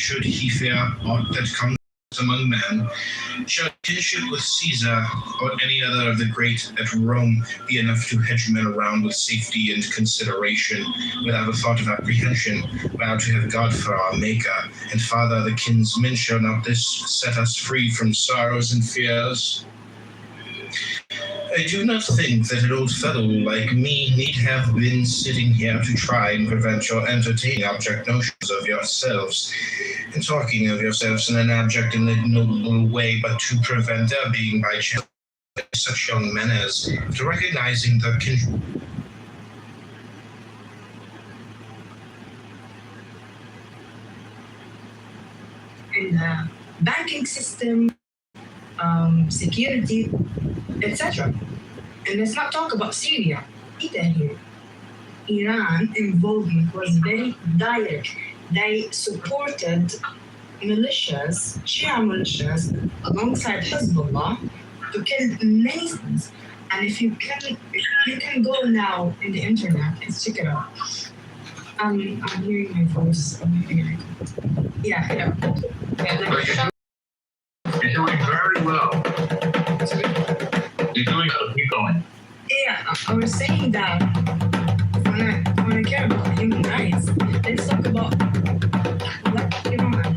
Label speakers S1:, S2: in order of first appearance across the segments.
S1: should he fear aught that comes among men, shall kinship with Caesar or any other of the great at Rome be enough to hedge men around with safety and consideration, without a thought of apprehension, while to have God for our Maker, and Father the kinsmen, shall not this set us free from sorrows and fears? I do not think that an old fellow like me need have been sitting here to try and prevent your entertaining abject notions of yourselves, and talking of yourselves in an abject and ignoble way, but to prevent there being by chance such young men as to recognizing the
S2: in the banking system, security, etc. And let's not talk about Syria either here. Iran involvement was very direct. They supported militias, Shia militias, alongside Hezbollah to kill many things. And if you can go now in the internet and check it out. I'm hearing my voice. Yeah.
S3: You're doing very well. You're doing well. Keep going.
S2: Yeah, I was saying that when I care about human rights, let's talk about what Iran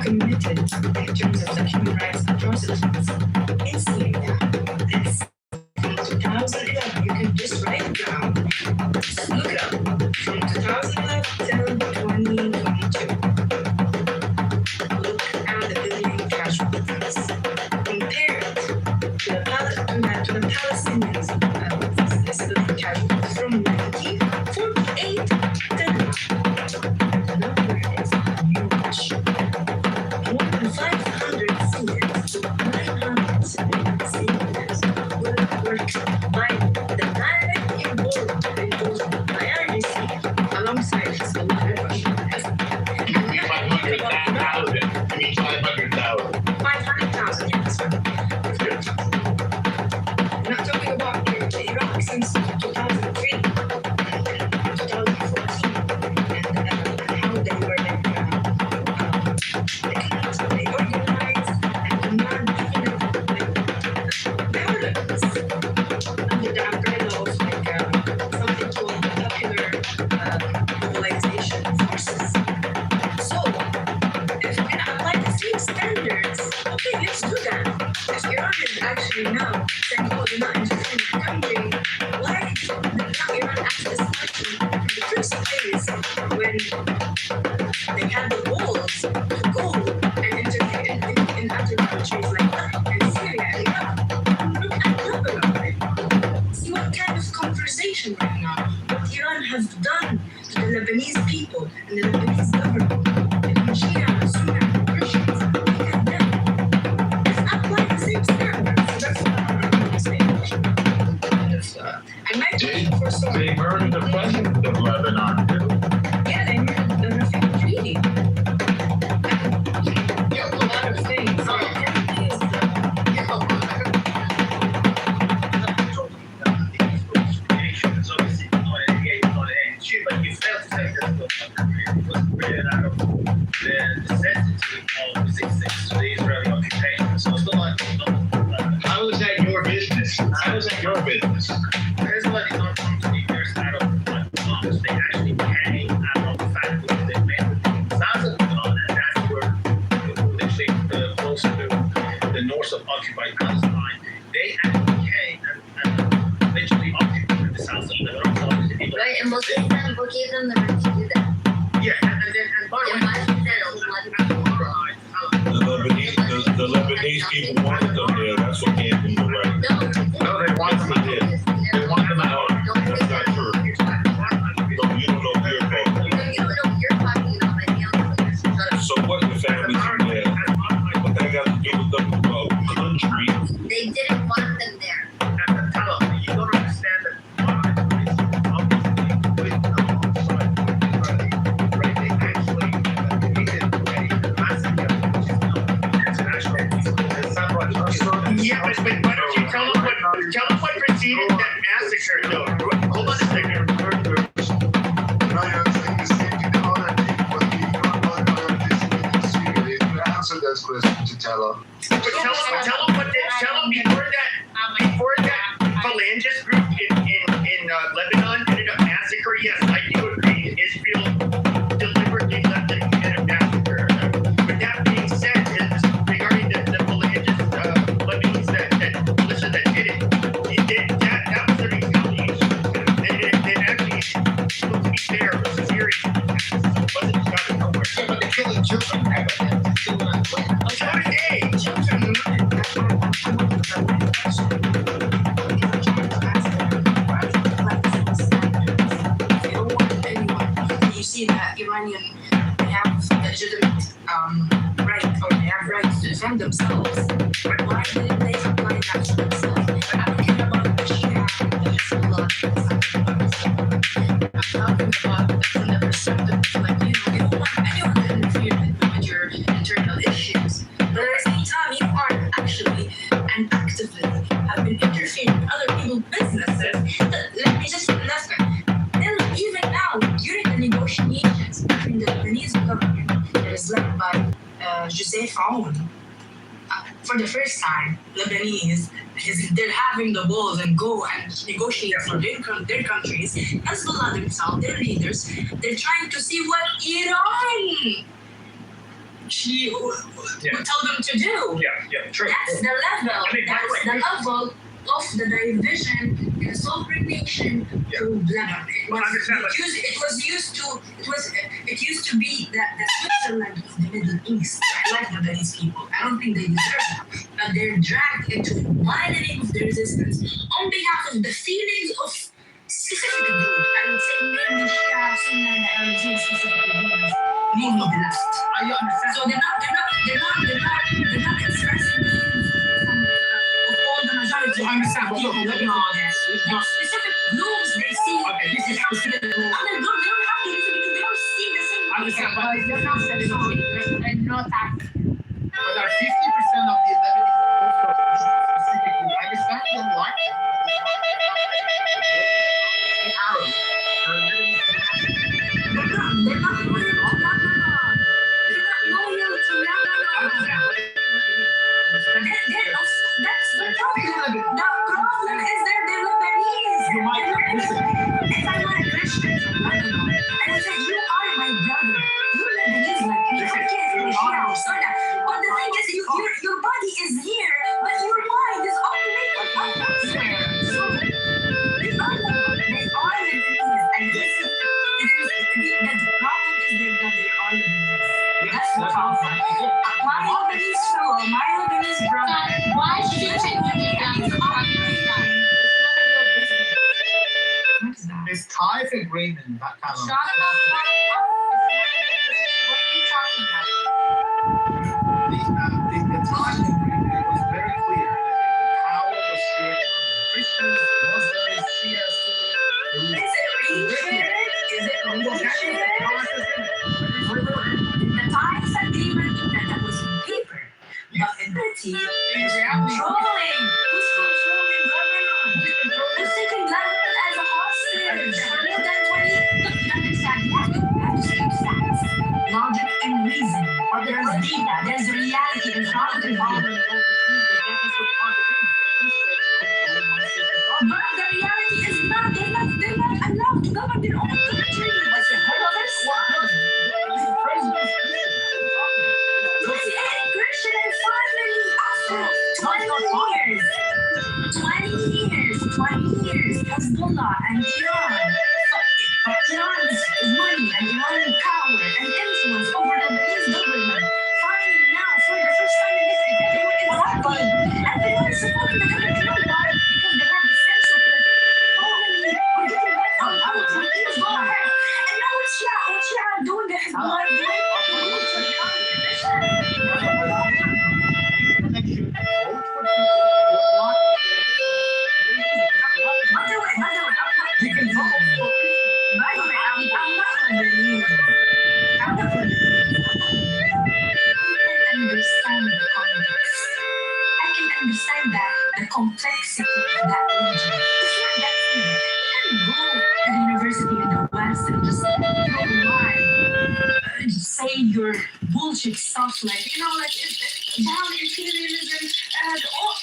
S2: committed in terms of the human rights atrocities in Syria. It's from 2011. You can just write it down. Just look it up. From 2011 till 2022. Look at the billion casualties. Compare it to the Palestinians. This is the casualties from 1948 till now. The number is huge. More than 500 Syrians, 900 Syrians were by the direct involvement by RDC alongside Hezbollah and Russia.
S3: 500,000. I mean 500,000.
S2: 500,000, yes. We're not talking about Iraq since 2003, 2014, and how they were they organized and command even parliaments under the umbrella of something called popular mobilization forces. So, if we apply the same standards, okay, let's do that. If Iran is actually now saying, oh, they're not interested in the country, why did not Iran ask this question in the first place when they had the balls to go and interfere in other countries like that, and Syria and Iraq? Look at Lebanon. See what kind of conversation right now, what Iran has done to the Lebanese people and the Lebanese government, and Shia, Sunni, Christians, look at them. Let's apply the same standards. That's what I'm saying. I might be for some.
S3: They murdered the president of Lebanon, too.
S2: Yeah, they murdered the Rafik treaty. A lot of things.
S4: But you failed to say that was created out of the necessity of resistance to the Israeli occupation. So it's not
S3: How is that your business? How is that your business?
S4: Hezbollah did not come to the US out of bombs. They actually came out of the fact that they made South of Lebanon, and that's where literally close to the north of occupied Palestine. They actually came and literally occupied the south of Lebanon. So obviously people
S5: Right, and most of them gave them the right to do that.
S4: yeah, and by the way,
S6: The Lebanese people wanted them there. That's what gave them the right.
S3: No, they want them there. They want them out.
S6: That's not true. So you don't know if you're talking. So what the families are there? What that got to do with the country?
S5: They didn't want them there.
S4: You don't understand that obviously with right, they actually committed a massacre, which is known international.
S3: Yeah, but why don't you tell them what preceded
S7: first question to tell her.
S4: But tell them before that Phalangist group in Lebanon ended up massacre. Yes, I do agree. Israel deliberately let them commit a massacre. But that being said, regarding the Phalangist Lebanese that militia that did it, that was a retaliation. They actually supposed to be fair, it was serious. It wasn't just out of nowhere.
S7: Yeah, but they're killing children.
S2: You see that Iranian they have legitimate right, or they have rights to defend themselves. Why didn't they apply that to themselves? I'm thinking about the Shia, the Hezbollah, I'm talking about the perspective, like, you don't want anyone to interfere with your internal issues. But at the same time, you are actually and actively have been interfering with other people's businesses. Let me just listen. Even now, during the negotiations between the Lebanese government that is led by José Faoun, for the first time, Lebanese, they're having the balls and go and negotiate for their countries. Hezbollah themselves, their leaders, they're trying to see what Iran would tell them to do.
S4: Yeah, true.
S2: That's the level.
S4: I mean, by the
S2: That's
S4: way,
S2: the level of the division in a sovereign nation to Lebanon. It used to be the Switzerland of the Middle East. I like Lebanese people. I don't think they deserve that. But they're dragged into widening of the resistance on behalf of the feelings of specific group. I would say mainly Shia, Sunni, and Ahmadiyya specific groups, mainly the left.
S4: I understand.
S2: So they're not expressing the feelings of all the majority.
S4: I understand, but look, Lebanon
S2: The specific groups they see.
S4: Okay, this is specific.
S2: Other groups, they don't have to listen because they don't see the same.
S4: I understand, but
S8: You're not saying and not that.
S4: But are 50% of the Lebanese opposed to this specific group? I understand you don't like them, but they're not Arabs.
S2: They're not loyal. They're not loyal to That's the problem. The problem is they're Lebanese.
S4: You might listen.
S2: If I were a Christian from Lebanon, I would say, you are my brother. You're Lebanese like me. I can't be Shia or Sunni. But the thing is, your body is here, but your mind is operating up elsewhere. So, they are Lebanese. And this is, the problem is that they are Lebanese. That's the problem. My Lebanese fellow, my Lebanese brother.
S8: Why should you take what you done? It's none of your business.
S2: What is that?
S4: It's tariff agreement, that kind of.
S8: Shut up. What are you talking about?
S4: The tariff agreement was very clear that the power was shared among the Christians, Muslims, Shia, Sunni.
S2: Is it really shared? Is it really shared? The Times agreement that was in paper, but in reality, is controlling. Who's controlling Lebanon? Who's taking Lebanon as a hostage for more than 20? Look, you understand, you have to speak facts, logic and reason. There's data, there's reality, there's not the violence. But the reality is not, they're not allowed to govern their own country. What's the whole other side? Christian and family after 20 years, Hezbollah and Iran. Iran's money and Iranian power and influence over the Lebanese government. Finally now, for the first time in history, they were exactly. And they were supporting the government. You know why? Because they had the sense of like, we're getting back on our let's go ahead. And now what's Shia doing? The Hezbollah doing? Understand that the complexity of that region. It's not that easy. You can go to the university in the West and just say your bull bullshit stuff like down imperialism and all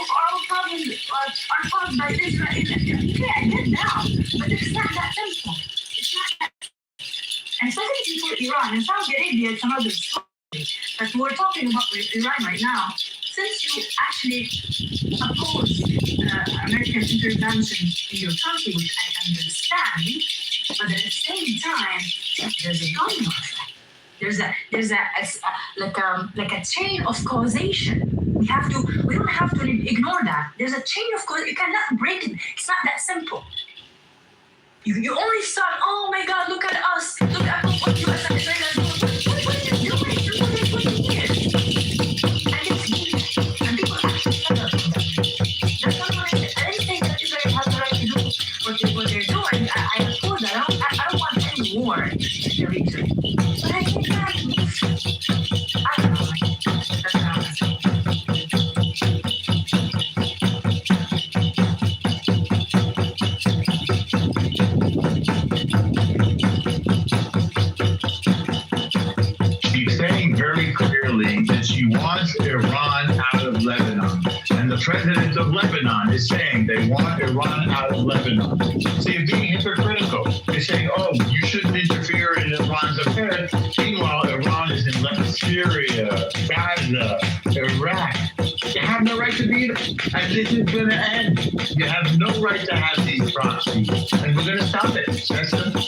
S2: of our problems are caused by Israel. Okay, I get that, but it's not that simple. It's not that. And especially for Iran and Saudi Arabia, it's another story. But we're talking about Iran right now. Since you actually oppose American intervention in your country, which I understand, but at the same time, there's a gun war. There's like a chain of causation. We don't have to ignore that. There's a chain of causation. You cannot break it. It's not that simple. You only start, oh my God, look at us. Look at what you as Israel are doing. What are you doing? You're doing 20 years. And it's needed. And people actually shut up on that. That's not what I said. I didn't say that Israel has the right to do what they're doing. I applaud that. I don't want any war in the region. But I think that, I don't know. That's what I'm saying.
S3: She's saying very clearly that she wants Iran out of Lebanon. And the president of Lebanon is saying they want Iran out of Lebanon. So you're being hypocritical. You're saying, oh, you shouldn't interfere in Iran's affairs. Meanwhile, Iran is in Syria, Gaza, Iraq. You have no right to be there. And this is going to end. You have no right to have these proxies. And we're going to stop it. That's the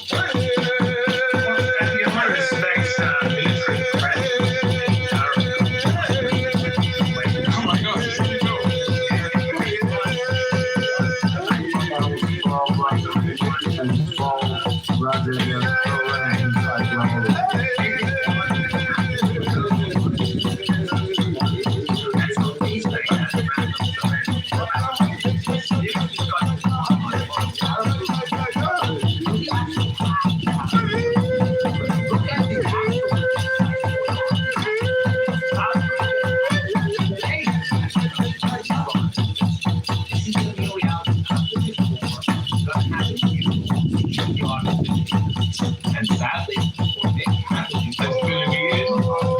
S3: and sadly, that's going to be it.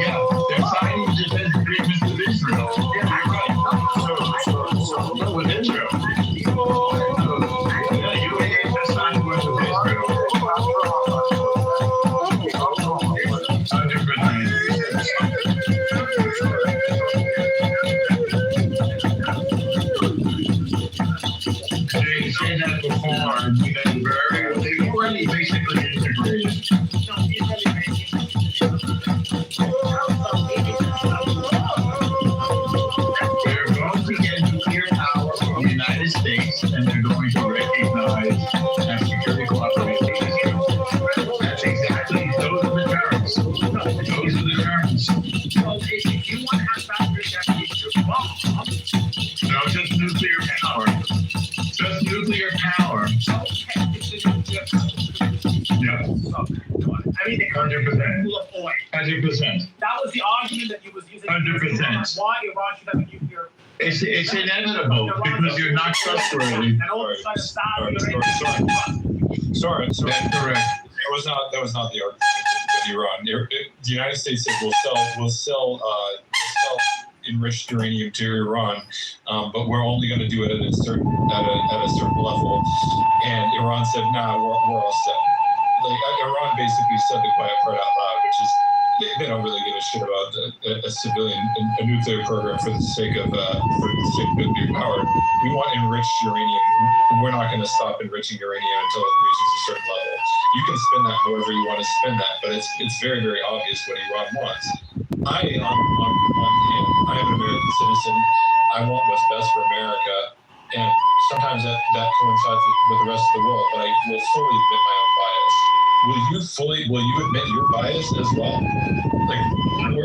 S3: Yeah, they're signing defense agreements with Israel. Yeah, right. So with Israel. Yeah, you ain't signing with Israel. 100%. They say that before, and we've been they've already basically integrated. They're going to get nuclear power from the United States, and they're going to recognize that security cooperation with Israel. That's exactly, those are the terms. Those are the terms.
S4: Well, if you want to have boundaries, you have to use your bomb.
S3: No, just nuclear power. Just nuclear power. Yeah.
S4: I mean, the country is
S3: 100%.
S4: full of oil.
S3: 100%.
S4: That was the argument that he was using.
S3: 100%.
S4: Why Iran should have a nuclear.
S3: It's inevitable because you're not trustworthy.
S4: And all of a sudden, Saudi
S6: Sorry.
S3: That's correct.
S6: That was not the argument with Iran. The United States said we'll sell enriched uranium to Iran, but we're only going to do it at a certain level. And Iran said, nah, we're all set. Like Iran basically said the quiet part out loud, which is they don't really give a shit about a civilian a nuclear program for the sake of nuclear power. We want enriched uranium. We're not going to stop enriching uranium until it reaches a certain level. You can spin that however you want to spin that, but it's very, very obvious what Iran wants. I am an American citizen. I want what's best for America, and sometimes that coincides with the rest of the world. But I will fully admit my own bias. Will you admit your bias as well? Like,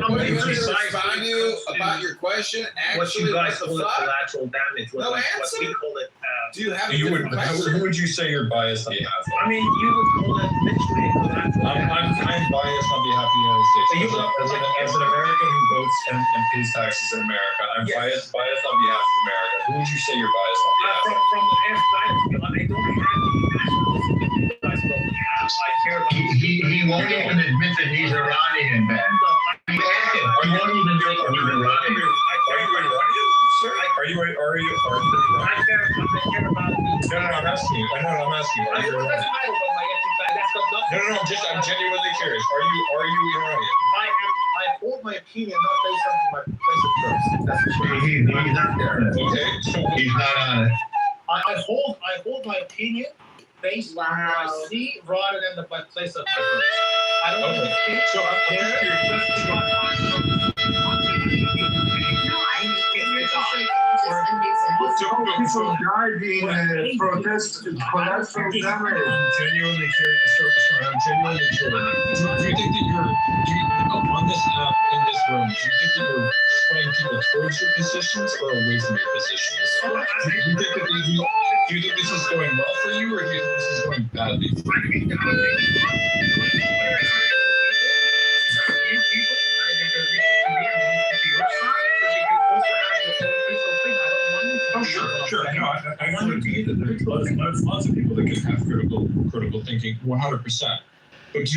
S9: Let me respond you about your question.
S4: What you
S9: Actually,
S4: guys
S9: what
S4: call
S9: the
S4: it
S9: fuck?
S4: collateral damage.
S9: No
S4: What
S9: answer.
S4: we call it.
S9: Do you have a
S6: who
S9: different question?
S6: would you say you're biased on behalf of?
S4: I mean, you would call it literally collateral damage.
S6: I'm biased on behalf of the United States.
S4: So you
S6: As an American who votes and pays taxes in America, I'm
S4: Yes.
S6: biased on behalf of America. Who would you say you're biased on behalf of?
S4: From the F side, I don't have the nationalism that you guys probably have. care about.
S3: He won't even admit that he's Iranian, man. He won't even admit that he's Iranian.
S6: Are you?
S4: I care about.
S6: No, I'm asking you. I'm asking you. Are you Iranian? No, I'm genuinely curious. Are you Iranian?
S4: I hold my opinion not based on my place of birth. That's what
S3: He's not there.
S6: Okay, so
S3: He's not on it.
S4: I hold my opinion based on what I see rather than my place of birth. I don't
S6: Okay.
S4: think
S6: So I'm just curious.
S5: No,
S3: People died in protest collateral damage.
S6: I'm genuinely curious. Sorry, I'm genuinely curious. Do you think that on this in this room, do you think that you're swaying people towards your positions or away from your positions? Do you think this is going well for you, or do you think this is going badly for you? Oh, sure. No, I want to be that there's lots of people that can have critical thinking, 100%. But do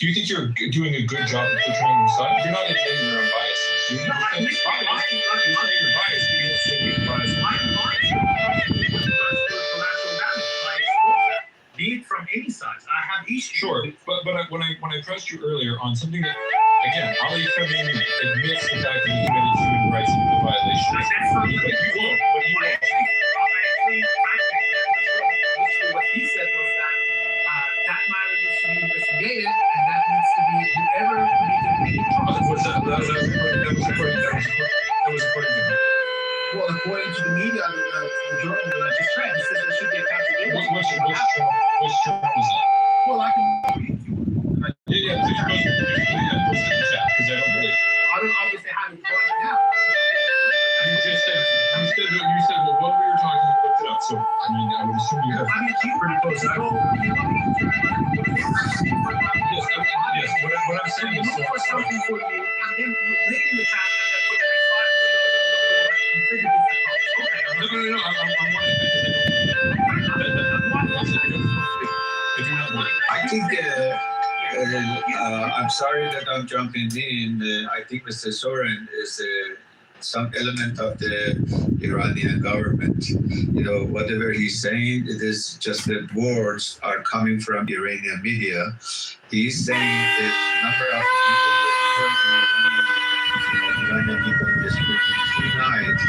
S6: you think you're doing a good job of portraying your side? You're not admitting your own biases. You're saying you're biased, but you also be biased.
S4: Be it from any side. I have issues.
S6: Sure, but when I pressed you earlier on something that, again, Ali Khamenei admits the fact that he committed human rights violations.
S4: That's not
S6: But you won't.
S4: What he said was that matter needs to be investigated, and that needs to be whoever committed any crimes.
S6: That was according to him.
S4: Well, according to the media, the journal that I just read, it says there should be accountability.
S6: Which term was that?
S4: Well, I can read it to you.
S6: Yeah, post it in the chat, because I don't believe it.
S4: I don't obviously have it right now.
S6: You said well, what we were talking about, looked it up. So I mean, I would assume you have.
S4: I mean, keep pretty close.
S6: Yes. What I'm saying is,
S4: look for something for you, and then you link in the chat, and then for the next 5 minutes,
S6: no. I'm wanting
S10: I think, I'm sorry that I'm jumping in. I think Mr. Soren is some element of the Iranian government. You know, whatever he's saying, it is just that words are coming from Iranian media. He's saying the number of Iranian people in this country tonight,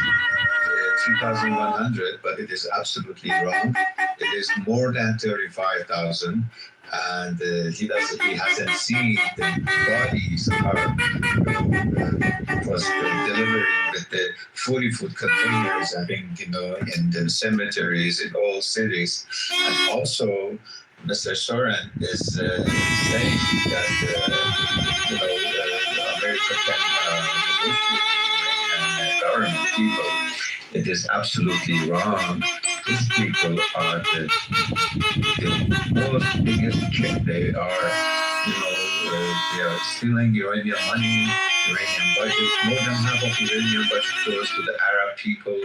S10: 3,100, but it is absolutely wrong. It is more than 35,000, and he hasn't seen the bodies was delivering with the 40-foot containers, I think, in the cemeteries in all cities. And also, Mr. Soren is saying that, the American government people, it is absolutely wrong. These people are the most biggest trick. They are stealing Iranian money, Iranian budget. More than half of Iranian budget goes to the Arab people,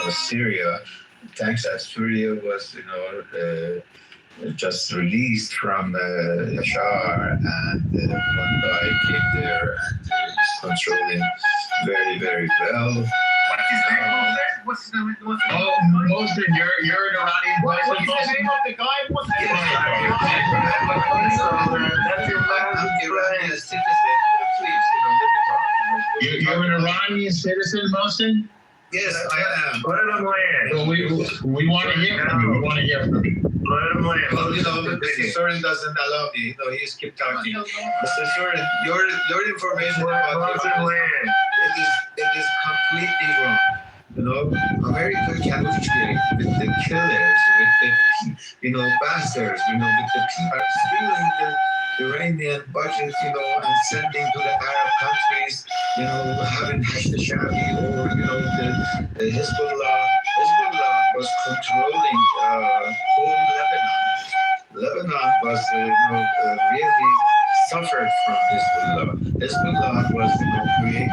S10: or Syria. Thanks that Syria was, just released from Yashar, and one guy came there and is controlling very, very well.
S4: What's his name?
S3: Mohsen, you're an Iranian
S4: What's
S3: person.
S4: the name of the guy? What's his name?
S10: That's your Iranian citizen. Please, let me talk.
S3: You're an Iranian citizen, Mohsen?
S10: Yes, I am.
S3: Let him land. Well, we want to hear from you. We want to hear from you. Let him land.
S10: Well, Mr. Soren doesn't allow me. He's keep talking. Mr. Soren, your information about it is completely wrong. America cannot trade with the killers, with the bastards, with the people stealing the Iranian budget, and sending to the Arab countries, having Hashtashabi or the Hezbollah. Hezbollah was controlling whole Lebanon. Lebanon was really suffered from Hezbollah. Hezbollah was created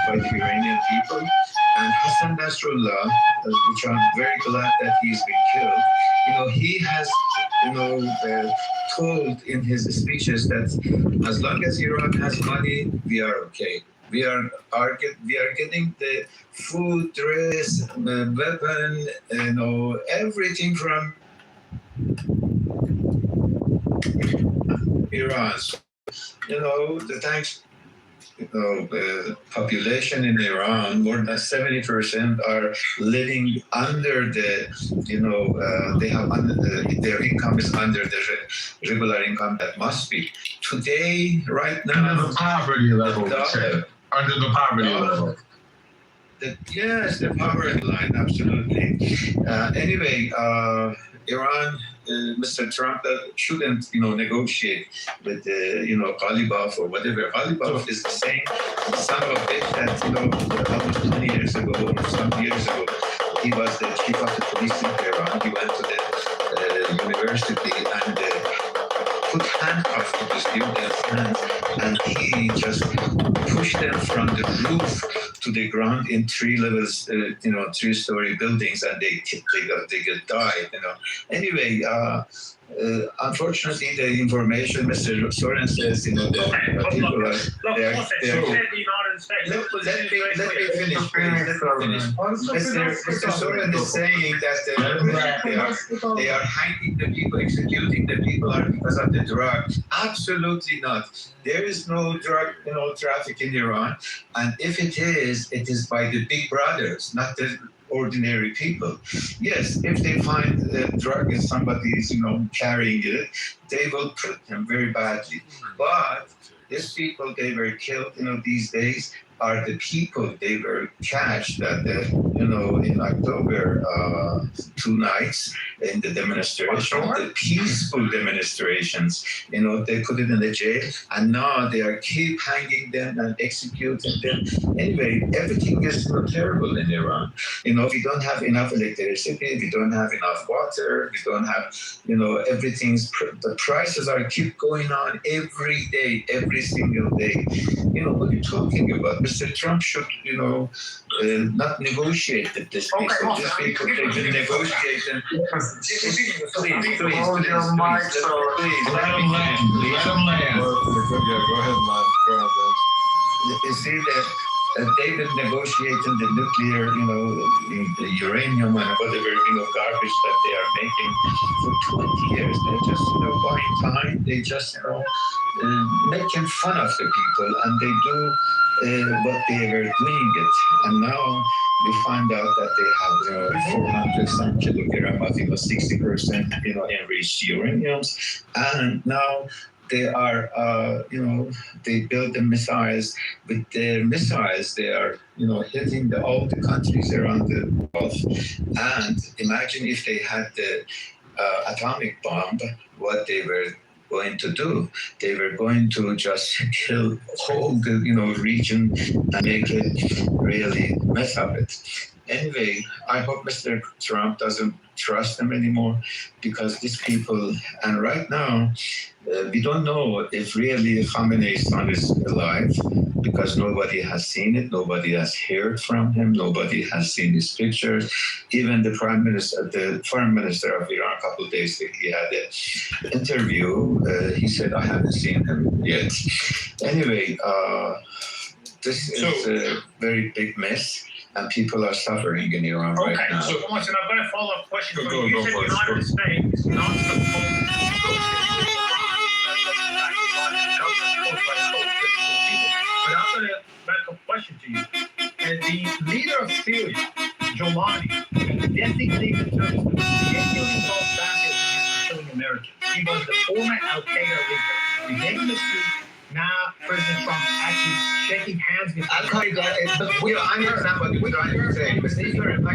S10: by the Iranian people, And Hassan Nasrallah, which I'm very glad that he's been killed, he has, told in his speeches that as long as Iran has money, we are okay. We are getting the food, dress, weapon, everything from Iran. So, the thanks. The population in Iran, more than 70% are living under the, they have their income is under the regular income that must be. Today, right now,
S3: Under the poverty level, under the poverty level.
S10: Yes, the poverty line, absolutely. Anyway, Iran, Mr. Trump shouldn't, negotiate with, Ghalibaf or whatever. Ghalibaf is the same son of a bitch that, almost 20 years ago, or some years ago, he was the chief of the police in Iran. He went to the university and put handcuffs to the students' hands, and he just pushed them from the roof to the ground in 3 levels, 3-story buildings, and they died. Anyway, unfortunately, the information Mr. Soren says, people are. Let me finish, please. Mr. Soren is saying that they are hanging the people, executing the people are because of the drug. Absolutely not. There is no drug, traffic in Iran, and if it is by the big brothers, not the ordinary people. Yes, if they find a drug and somebody is, carrying it, they will treat them very badly. But these people, they were killed, these days are the people they were catched that, in October, 2 nights in the demonstration, the peaceful demonstrations, they put it in the jail, and now they are keep hanging them and executing them. Anyway, everything is terrible in Iran. We don't have enough electricity, we don't have enough water, we don't have, the prices are keep going on every day, every single day. What are you talking about? Mr. Trump should, not negotiate with this people. These people, they should negotiate and please,
S3: Hold your mic, let him land. Let him land.
S6: Yeah, go ahead, man. Go ahead, man.
S10: You see that they've been negotiating the nuclear, the uranium and whatever, garbage that they are making for 20 years. They're just, buying time. They just, making fun of the people, and they do what they were doing it. And now we find out that they have 400 some kilogram of 60% enriched uraniums, and now they are they build the missiles. With their missiles they are hitting all the countries around the world. And imagine if they had the atomic bomb, what they were going to do. They were going to just kill whole the region and make it really mess up it. Anyway, I hope Mr. Trump doesn't trust them anymore, because these people, and right now, we don't know if really Khamenei's son is alive, because nobody has seen it, nobody has heard from him, nobody has seen his pictures. Even the foreign minister of Iran, a couple of days ago, he had an interview. He said, I haven't seen him yet. Anyway, this is a very big mess, and people are suffering in Iran right now.
S4: Okay, so listen, I've got a follow-up question for you. You said the
S6: Go for it.
S4: United States not supposed to negotiate with but I'm going to back a question to you. And the leader of Syria, Jolani, designated terrorist, $10 million back for killing Americans. He was the former Al-Qaeda leader. We gave him the suit. Now President Trump actually shaking hands with
S10: Al-Qaeda, we understand what you're trying to say. I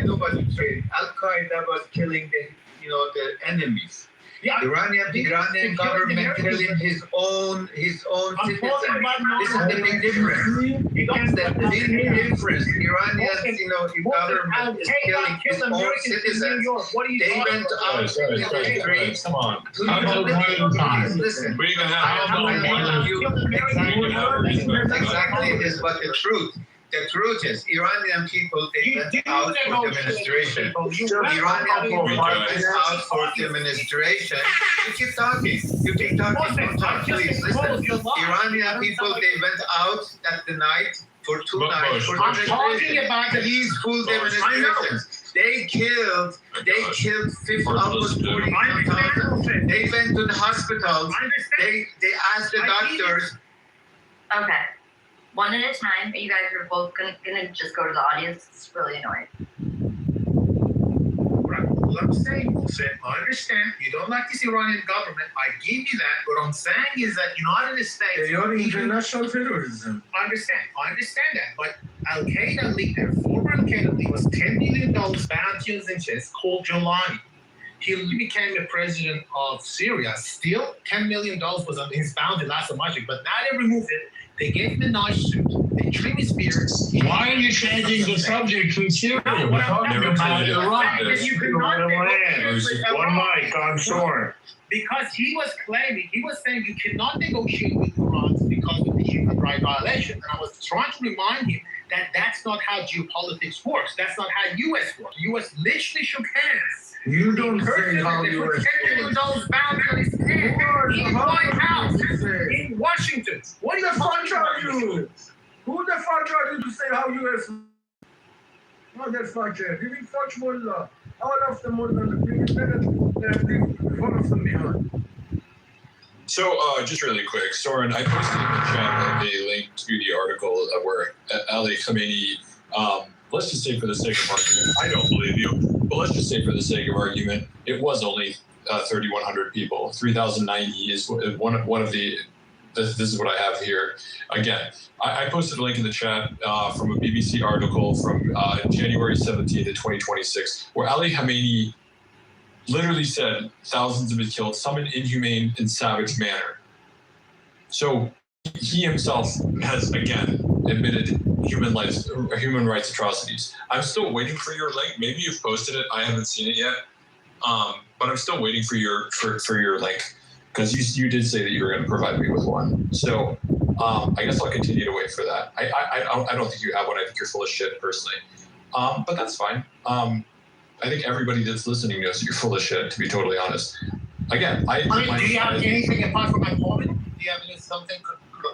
S10: know what you're saying. Al-Qaeda was killing the enemies.
S4: Yeah.
S10: Iranian government killing his own citizens. This is the big difference. It's the big difference. Iranian, government is killing his own citizens. They went out in the streets.
S6: Come on.
S10: Listen.
S6: We can have
S10: Exactly is what the truth. the truth is, Iranian people, they
S4: You
S10: went
S4: do
S10: out for
S4: negotiate
S10: demonstration.
S4: with people.
S10: Iranian people
S6: Okay.
S10: went out for demonstration. You keep talking. You keep talking. Don't talk, please. Listen. Iranian people, they went out at the night for 2
S6: But
S10: nights for
S4: I'm talking
S10: demonstration.
S4: about the
S10: Peaceful
S4: I know.
S10: demonstrations. They killed almost 40,000. They went to the hospitals.
S4: I understand.
S10: They asked the doctors.
S8: Okay. One at a time. You guys are both gonna just go to the audience. It's really annoying.
S4: Right. What I'm saying, Wilson, I understand you don't like this Iranian government. I give you that. What I'm saying is that United States.
S10: international terrorism.
S4: I understand that. But Al Qaeda leader, former Al Qaeda leader, was $10 million bounty on his chest called Jolani. He became the president of Syria. Still, $10 million was on his bounty last March, but now they removed it. They gave him a nice suit. They trim his beard.
S3: Why are you changing the subject from Syria?
S4: No,
S3: We're
S4: what I'm
S3: talking
S4: talking
S3: about
S4: about
S3: Iran.
S4: is that you cannot negotiate with
S3: One
S4: Iran.
S3: mic, I'm sure.
S4: Because he was saying you cannot negotiate with Iran because of the human rights violation. And I was trying to remind him that that's not how geopolitics works. That's not how U.S. works. U.S. literally shook hands.
S10: You don't
S4: Person
S10: say how
S4: that
S10: you
S4: put $10 million bound on his head in the White House in Washington. What the fuck are you?
S10: Who the fuck are you to say how US? Motherfucker, you will fuck Mullah. All of the Mullah, the one of them behind.
S6: So, just really quick, Soren, I posted in the chat a link to the article where Ali Khamenei, let's just say for the sake of argument, I don't believe you, but let's just say for the sake of argument, it was only 3,100 people. 3,090 is one of the. This is what I have here. Again, I posted a link in the chat from a BBC article from January 17th, 2026, where Ali Khamenei literally said thousands have been killed, some in inhumane and savage manner. So he himself has, again, admitted human rights atrocities. I'm still waiting for your link. Maybe you've posted it. I haven't seen it yet. But I'm still waiting for your link, because you did say that you were going to provide me with one. So I guess I'll continue to wait for that. I don't think you have one. I think you're full of shit, personally. But that's fine. I think everybody that's listening knows that you're full of shit, to be totally honest. Again,
S4: do you have anything apart from my comment? Do you have something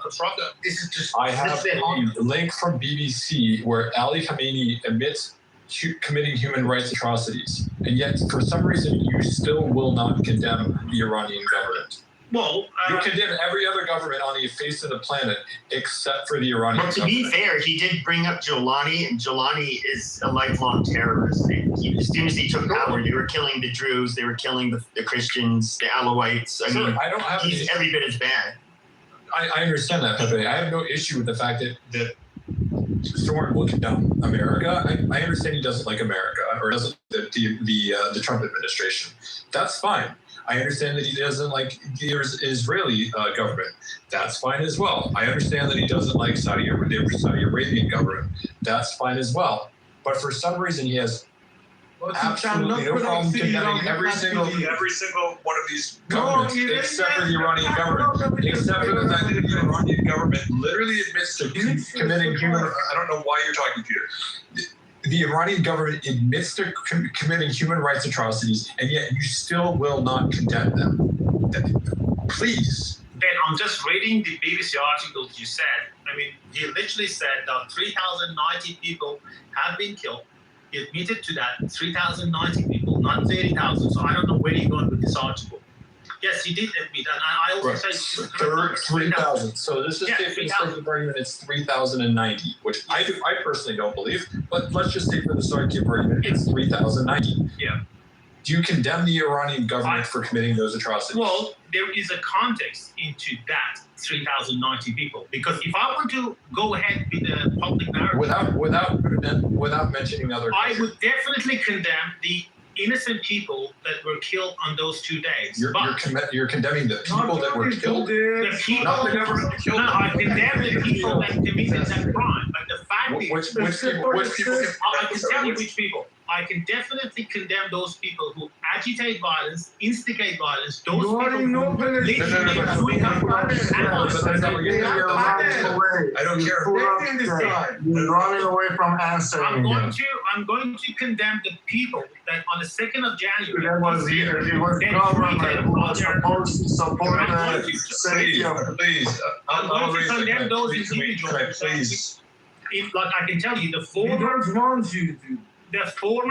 S4: constructive? This is just.
S6: I have a link from BBC where Ali Khamenei admits committing human rights atrocities, and yet for some reason you still will not condemn the Iranian government.
S4: Well,
S6: you condemn every other government on the face of the planet except for the Iranian
S11: But to
S6: government.
S11: be fair, he did bring up Jolani, and Jolani is a lifelong terrorist. And as soon as he took power, they were killing the Druze, they were killing the Christians, the Alawites. I mean,
S6: I don't have
S11: he's every bit as bad.
S6: I understand that, Pepe. I have no issue with the fact that Soren will condemn America. I understand he doesn't like America, or doesn't the Trump administration. That's fine. I understand that he doesn't like the Israeli government. That's fine as well. I understand that he doesn't like the Saudi Arabian government. That's fine as well. But for some reason, he has absolutely no problem condemning every single one of these governments, except for the Iranian government. Except for the fact that the Iranian government literally admits to committing human. I don't know why you're talking, Peter. The Iranian government admits to committing human rights atrocities, and yet you still will not condemn them. Please.
S4: Ben, I'm just reading the BBC article you said. I mean, he literally said that 3,090 people have been killed. He admitted to that, 3,090 people, not 30,000. So I don't know where you're going with this article. Yes, he did admit, and I also say
S6: 3,000. So this is
S4: Yeah,
S6: for the sake of argument, it's 3,090, which I personally don't believe. But let's just say for the sake of argument, it's 3,090.
S4: Yeah.
S6: Do you condemn the Iranian government for committing those atrocities?
S4: Well, there is a context into that 3,090 people, because if I want to go ahead with the public narrative,
S6: without mentioning other,
S4: I would definitely condemn the innocent people that were killed on those 2 days.
S6: You're condemning the people that were killed.
S4: The people,
S6: not the government that killed
S4: no,
S6: them.
S4: I condemn the people that committed that crime. But the fact
S6: Which people?
S4: I can tell you which people. I can definitely condemn those people who agitate violence, instigate violence, those
S10: You already
S4: people
S10: know better.
S4: literally swing up violence.
S3: I don't care.
S11: You're running away from answering.
S4: I'm going to condemn the people that on the 2nd of January.
S11: It was government who was supposed to support the safety of.
S6: Please,
S4: I'm going to condemn those
S6: Can
S4: individuals.
S6: I please?
S4: If, like I can tell you, the
S10: He
S4: former
S10: don't want you to do.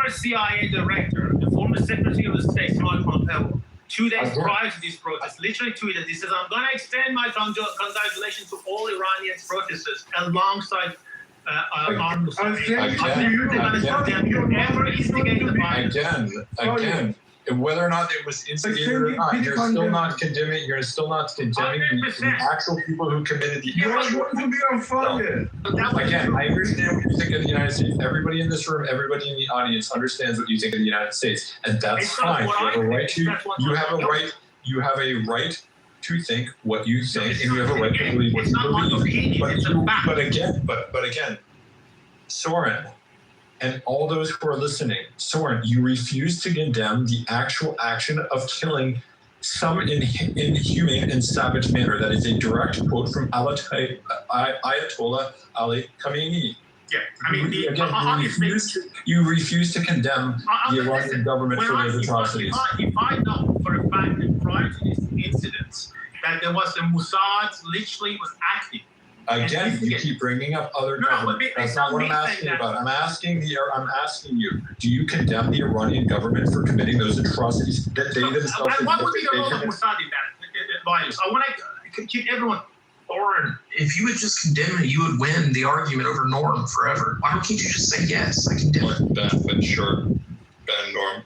S4: CIA director, the former Secretary of State, Mike Pompeo, 2 days prior to this protest, literally tweeted, he says, I'm going to extend my congratulations to all Iranian protesters alongside armed Muslims.
S6: Again, whether or not it was instigated or not, you're still not condemning. You're still not condemning the actual people who committed the.
S10: You're going to be on fire.
S6: Again, I understand what you think of the United States. Everybody in this room, everybody in the audience understands what you think of the United States, and that's fine. You have a right to. You have a right. You have a right to think what you think, and you have a right to believe what you believe. But again, Soren, and all those who are listening, Soren, you refuse to condemn the actual action of killing some inhumane and savage manner. That is a direct quote from Ayatollah Ali Khamenei.
S4: Yeah, I mean,
S6: you refuse to condemn the Iranian government for those atrocities.
S4: If I know for a fact that prior to this incident that there was the Mossad literally was active.
S6: Again, you keep bringing up other governments. That's not what I'm asking about. I'm asking you, do you condemn the Iranian government for committing those atrocities that they themselves?
S4: What would be the role of Mossad in that violence? I want to keep everyone.
S1: Lauren, if you would just condemn it, you would win the argument over Norm forever. Why can't you just say yes? I condemn it.
S6: Ben, sure. Ben, Norm.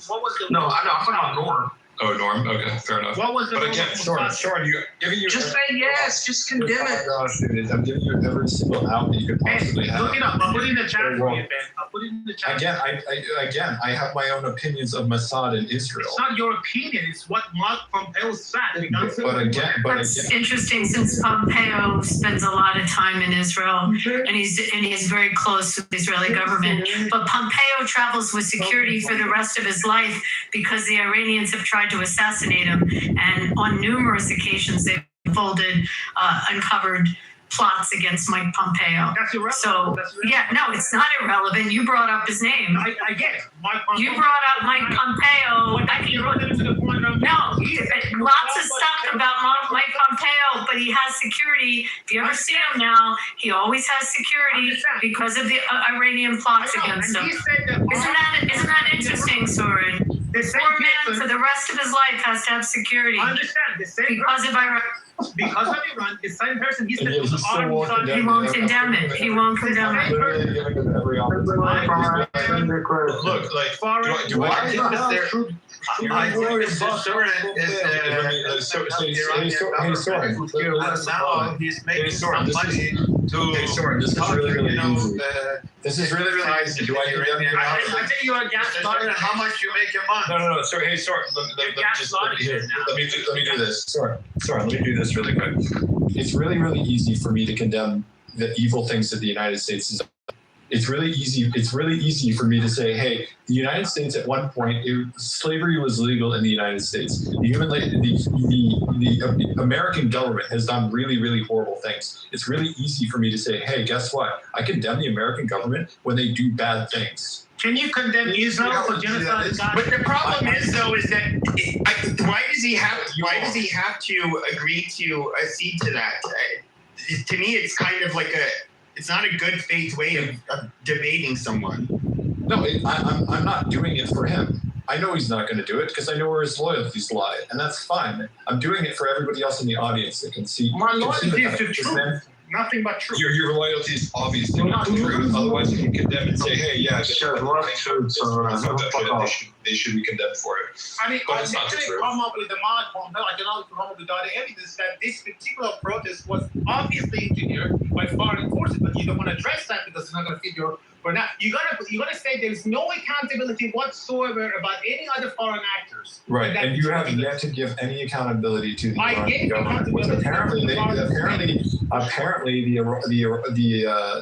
S4: What was the?
S1: No, I'm talking about Norm.
S6: Oh, Norm. Okay, fair enough.
S4: What was the?
S6: But again, Soren, you're giving you.
S1: Just say yes. Just condemn it.
S6: Oh my gosh, dude, I'm giving you every single out that you could possibly have.
S4: Look it up. I'll put it in the chat for you, Ben. I'll put it in the chat.
S6: Again, I have my own opinions of Mossad in Israel.
S4: It's not your opinion. It's what Mark Pompeo said.
S12: That's interesting, since Pompeo spends a lot of time in Israel and he's very close to the Israeli government. But Pompeo travels with security for the rest of his life because the Iranians have tried to assassinate him, and on numerous occasions they've uncovered plots against Mike Pompeo.
S4: That's irrelevant.
S12: So, it's not irrelevant. You brought up his name.
S4: I get it. Mike Pompeo.
S12: You brought up Mike Pompeo. Lots of stuff about Mike Pompeo, but he has security. If you ever see him now, he always has security because of the Iranian plots against him. Isn't that interesting, Soren? Poor man for the rest of his life has to have security.
S4: I understand. The same
S12: because of Iran.
S4: Because of Iran, the same person he said was
S12: He won't condemn it. He won't condemn it.
S6: Literally giving them every opportunity.
S3: Look, like, do I think that there? I think Mr. Soren is now he's making some money to.
S6: Soren, this is really easy. This is really easy. Do I condemn you?
S4: I think you are gaslighting.
S3: How much you make a month?
S6: No. So, hey, Soren, let me do this. Soren, let me do this really quick. It's really easy for me to condemn the evil things that the United States has done. It's really easy for me to say, hey, the United States at one point, slavery was legal in the United States. The American government has done really horrible things. It's really easy for me to say, hey, guess what? I condemn the American government when they do bad things.
S4: Can you condemn Israel for genocide?
S11: But the problem is, though, is that why does he have to agree to accede to that? To me, it's kind of like it's not a good faith way of debating someone.
S6: No, I'm not doing it for him. I know he's not going to do it because I know where his loyalties lie, and that's fine. I'm doing it for everybody else in the audience that can see.
S4: My loyalty is to truth. Nothing but truth.
S6: Your loyalty is obviously not the truth. Otherwise, you can condemn and say, hey, yeah, they should be condemned for it.
S4: I mean,
S6: but it's not the truth.
S4: Come up with the Mark Pompeo, I can also come up with other evidence that this particular protest was obviously engineered by foreign forces, but you don't want to address that because it's not going to fit your. But now you gotta say there's no accountability whatsoever about any other foreign actors.
S6: Right, and you have yet to give any accountability to the Iranian government. Which apparently the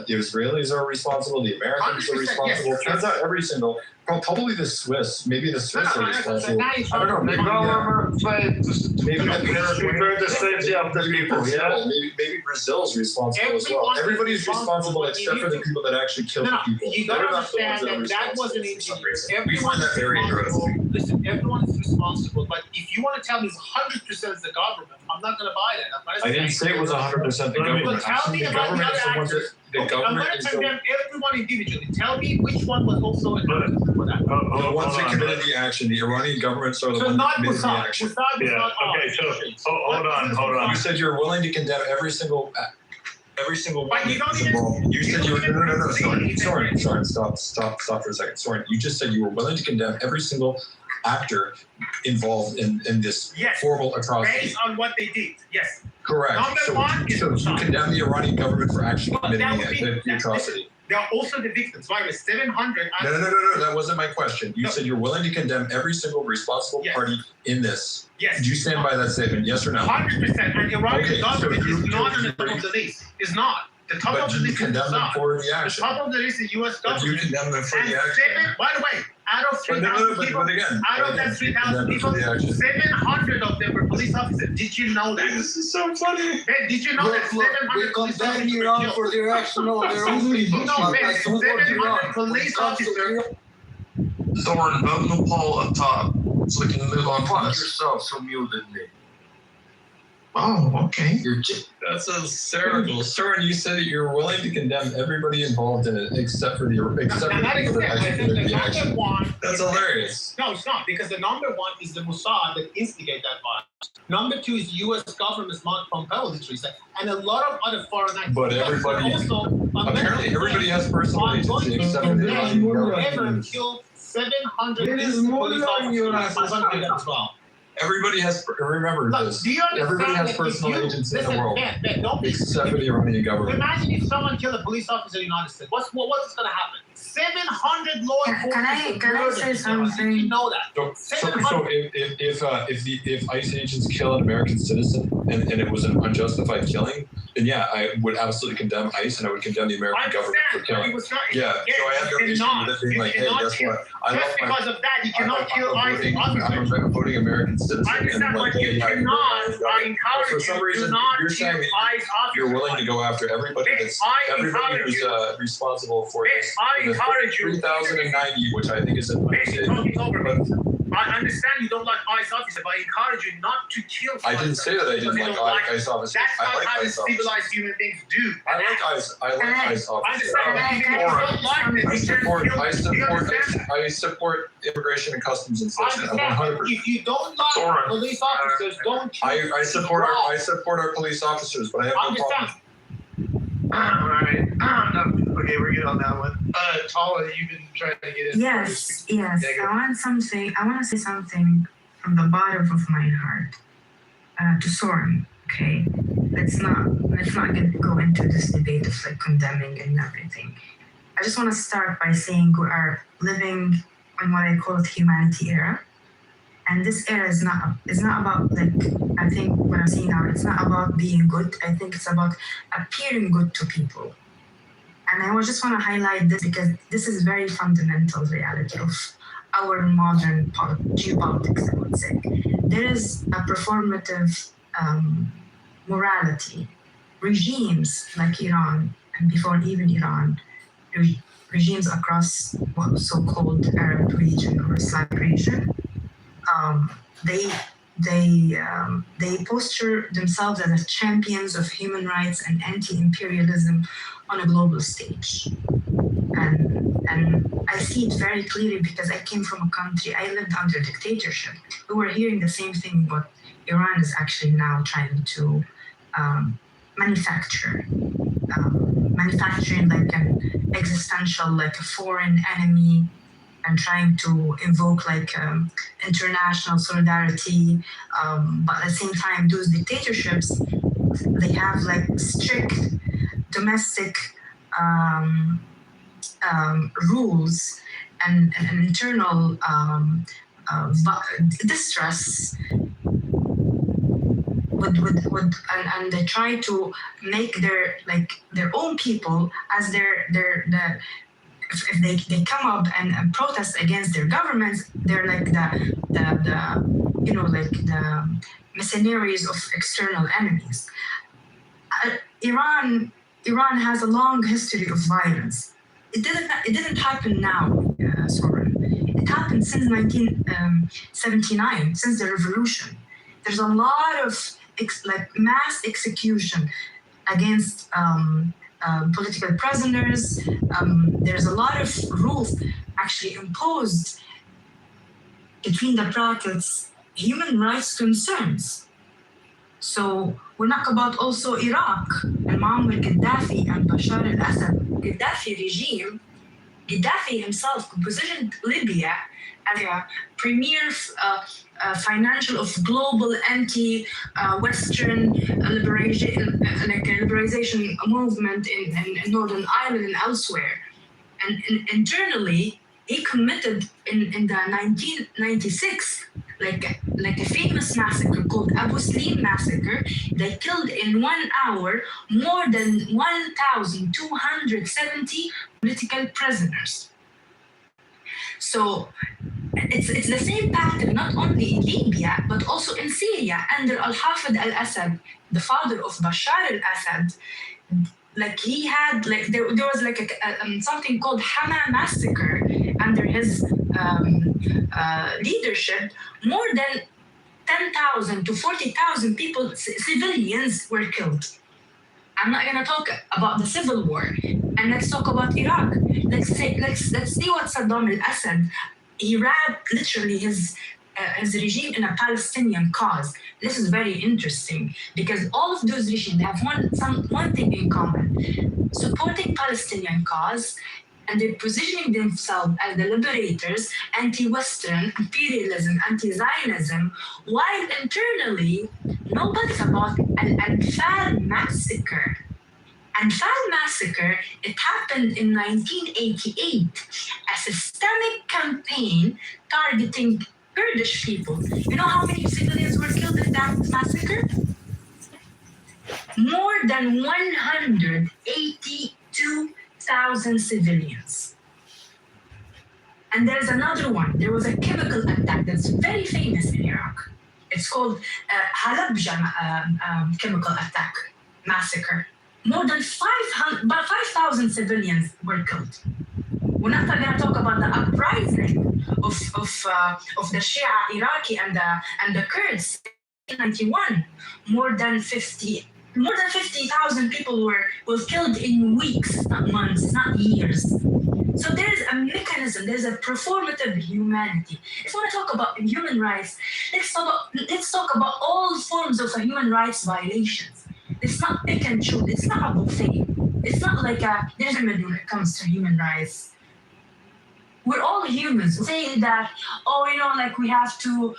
S6: Israelis are responsible, the Americans are responsible. Turns out every single Probably the Swiss. Maybe the Swiss are responsible.
S4: now
S6: I don't know. Maybe, maybe
S3: the safety of the people. Yeah.
S6: Maybe Brazil's responsible as well.
S4: Everyone is
S6: Everybody's responsible
S4: responsible, but
S6: except
S4: you
S6: for the
S4: need
S6: people that actually kill
S4: No,
S6: the
S4: no,
S6: people.
S4: you
S6: They're
S4: gotta
S6: not the ones
S4: understand that
S6: are
S4: that wasn't
S6: responsible for some
S4: engineered.
S6: reason.
S4: Everyone
S6: that
S4: is
S6: very
S4: responsible.
S6: interesting.
S4: Listen, everyone is responsible, but if you want to tell me it's 100% the government, I'm not going to buy that. I'm not
S6: I didn't say it was 100% the government.
S4: Tell me
S6: The
S4: about the
S6: government
S4: other
S6: is the ones that
S4: actors.
S6: the
S4: Okay, I'm
S6: government
S4: going
S6: is
S4: to
S6: the
S4: condemn everyone individually. Tell me which one was also accountable for that.
S6: the ones that committed the action. The Iranian governments are the
S4: So
S6: ones that
S4: not
S6: committed the
S4: Mossad.
S6: action.
S4: Mossad was
S3: Yeah.
S4: not
S3: Okay.
S4: ours.
S3: So hold on.
S6: You said you're willing to condemn every single one
S4: But you don't
S6: that's
S4: even-
S6: involved. You said you were no.
S4: Sorry.
S6: Soren, stop for a second. Soren, you just said you were willing to condemn every single actor involved in this
S4: Yes.
S6: horrible atrocity.
S4: Based on what they did, yes.
S6: Correct.
S4: Number
S6: So
S4: one is
S6: you
S4: Mossad.
S6: condemn the Iranian government for actually
S4: Well,
S6: committing
S4: that would be-
S6: the atrocity.
S4: They are also the victims. By the way, 700.
S6: No. That wasn't my question. You
S4: No.
S6: said you're willing to condemn every single responsible
S4: Yes.
S6: party in this.
S4: Yes.
S6: Did you stand by that statement? Yes or no?
S4: 100%. And Iranian
S6: Okay, so
S4: government
S6: you-
S4: is not on the
S6: you-
S4: top of the list. It's not. The top
S6: But
S4: of the
S6: you
S4: list is
S6: condemn them
S4: Mossad.
S6: for the
S4: The
S6: action.
S4: top of the list is U.S.
S6: But you
S4: government.
S6: condemn them for
S4: And
S6: the action.
S4: by the way, out of 3,000 people,
S6: But again,
S4: out of that 3,000
S6: condemn them for
S4: people,
S6: the action.
S4: 700 of them were police officers. Did you know that?
S6: This is so funny.
S4: Ben, did you know that 700
S7: we
S4: police
S7: condemn
S4: officers were
S7: Iran
S4: killed?
S7: for their action on their own people.
S4: No,
S7: But
S4: Ben,
S7: I support
S4: 700
S7: Iran.
S4: police officers.
S13: Soren, vote no poll up top so we can move on
S7: Fuck
S13: plus.
S7: yourself, so muted me.
S13: Oh, okay.
S7: You're
S6: That's hysterical. Soren, you said that you're willing to condemn everybody involved in it except for the people
S4: Not
S6: that
S4: except, I
S6: actually
S4: think
S6: committed
S4: the
S6: the
S4: number
S6: action.
S4: one.
S6: That's
S4: is-
S6: hilarious.
S4: No, it's not, because the number one is the Mossad that instigate that violence. Number two is U.S. government's Mark Pompeo, literally, and a lot of other foreign actors.
S6: But everybody-
S4: also,
S6: Apparently, everybody has personal agency except for the Iranian
S4: ever
S6: government.
S4: killed 700
S7: There is
S4: innocent
S7: more
S4: police
S7: than your
S4: officers.
S7: ass.
S4: As well.
S6: Everybody has. Remember
S4: Look,
S6: this.
S4: do you understand
S6: Everybody has
S4: that if
S6: personal
S4: you-
S6: agency in the
S4: listen,
S6: world
S4: Ben, don't be
S6: except for the Iranian government.
S4: Imagine if someone killed a police officer in the United States. What's going to happen? 700 law
S12: Can
S4: enforcement.
S12: I say something?
S4: You know that.
S6: So if ICE agents kill an American citizen and it was an unjustified killing, then yeah, I would absolutely condemn ICE and I would condemn the
S4: I
S6: American government for
S4: understand. It
S6: killing.
S4: was not.
S6: Yeah, so I have no issue with it being like, hey, guess what? I love
S4: Just
S6: my.
S4: because of that, you cannot kill ICE officers.
S6: I'm a voting American citizen.
S4: I
S6: and
S4: understand,
S6: I'm like,
S4: but you
S6: hey, I
S4: cannot. I
S6: but
S4: encourage
S6: for some
S4: you
S6: reason,
S4: to not
S6: you're
S4: kill
S6: saying that
S4: ICE officers.
S6: you're willing to go after everybody that's everybody who's responsible for this.
S4: I encourage you.
S6: 3,090, which I think is an
S4: I understand you don't like ICE officers, but I encourage you not to kill.
S6: I didn't say that I didn't
S4: because you
S6: like
S4: don't
S6: ICE officers.
S4: That's
S6: I
S4: not
S6: like
S4: how the
S6: ICE officers.
S4: civilized human beings do.
S6: I like ICE. I like ICE
S4: I
S6: officers.
S4: understand. Even if you don't like them, you can't kill them.
S6: I support immigration and customs
S4: I
S6: enforcement.
S4: understand.
S6: 100%.
S4: If you don't like
S13: Soren.
S4: police officers, don't kill
S6: I support our police officers, but I have
S4: I
S6: no
S4: understand.
S6: problem.
S10: Alright. Okay, we're good on that one. Tala, you've been trying to get in.
S14: Yes.
S10: Yeah, go.
S14: I want to say something from the bottom of my heart to Soren. Okay, let's not go into this debate of like condemning and everything. I just want to start by saying we are living in what I call the humanity era, and this era is not about like, I think what I'm seeing now, it's not about being good. I think it's about appearing good to people. And I just want to highlight this because this is very fundamental reality of our modern geopolitics, I would say. There is a performative morality. Regimes like Iran, and before even Iran, regimes across what so-called Arab region or Islamic region, they posture themselves as champions of human rights and anti-imperialism on a global stage. And I see it very clearly because I came from a country, I lived under dictatorship. We were hearing the same thing, what Iran is actually now trying to manufacturing like an existential, like a foreign enemy, and trying to invoke like international solidarity. But at the same time, those dictatorships, they have like strict domestic rules and internal distress. And they try to make their own people as if they come up and protest against their governments, they're like the like the mercenaries of external enemies. Iran has a long history of violence. It didn't happen now, Soren. It happened since 1979, since the revolution. There's a lot of mass execution against political prisoners. There's a lot of rules actually imposed between the brackets, human rights concerns. So we talk about also Iraq and Muammar Gaddafi and Bashar al-Assad. Gaddafi regime, Gaddafi himself positioned Libya as a premier financial of global anti-Western liberalization movement in Northern Ireland and elsewhere. And internally, he committed in the 1996 like a famous massacre called Abu Slim massacre. They killed in 1 hour more than 1,270 political prisoners. So it's the same pattern, not only in Libya, but also in Syria under Al-Hafid al-Assad, the father of Bashar al-Assad. Like he had, like there was like something called Hama massacre under his leadership. More than 10,000 to 40,000 people, civilians, were killed. I'm not gonna talk about the civil war, and let's talk about Iraq. Let's see what Saddam al-Assad. He wrapped literally his regime in a Palestinian cause. This is very interesting because all of those regimes have one thing in common: supporting Palestinian cause, and they're positioning themselves as the liberators, anti-Western, imperialism, anti-Zionism, while internally nobody's about Al-Anfal massacre. Anfal massacre, it happened in 1988, a systemic campaign targeting Kurdish people. You know how many civilians were killed in that massacre? More than 182,000 civilians. And there's another one. There was a chemical attack that's very famous in Iraq. It's called Halabja chemical attack massacre. More than 5,000 civilians were killed. We're not going to talk about the uprising of the Shia Iraqi and the Kurds in 1991. More than 50,000 people were killed in weeks, not months, not years. So there's a mechanism, there's a performative humanity. If we want to talk about human rights, let's talk about all forms of human rights violations. It's not pick and choose. It's not a buffet. It's not like there's a menu when it comes to human rights. We're all humans. Saying that, we have to,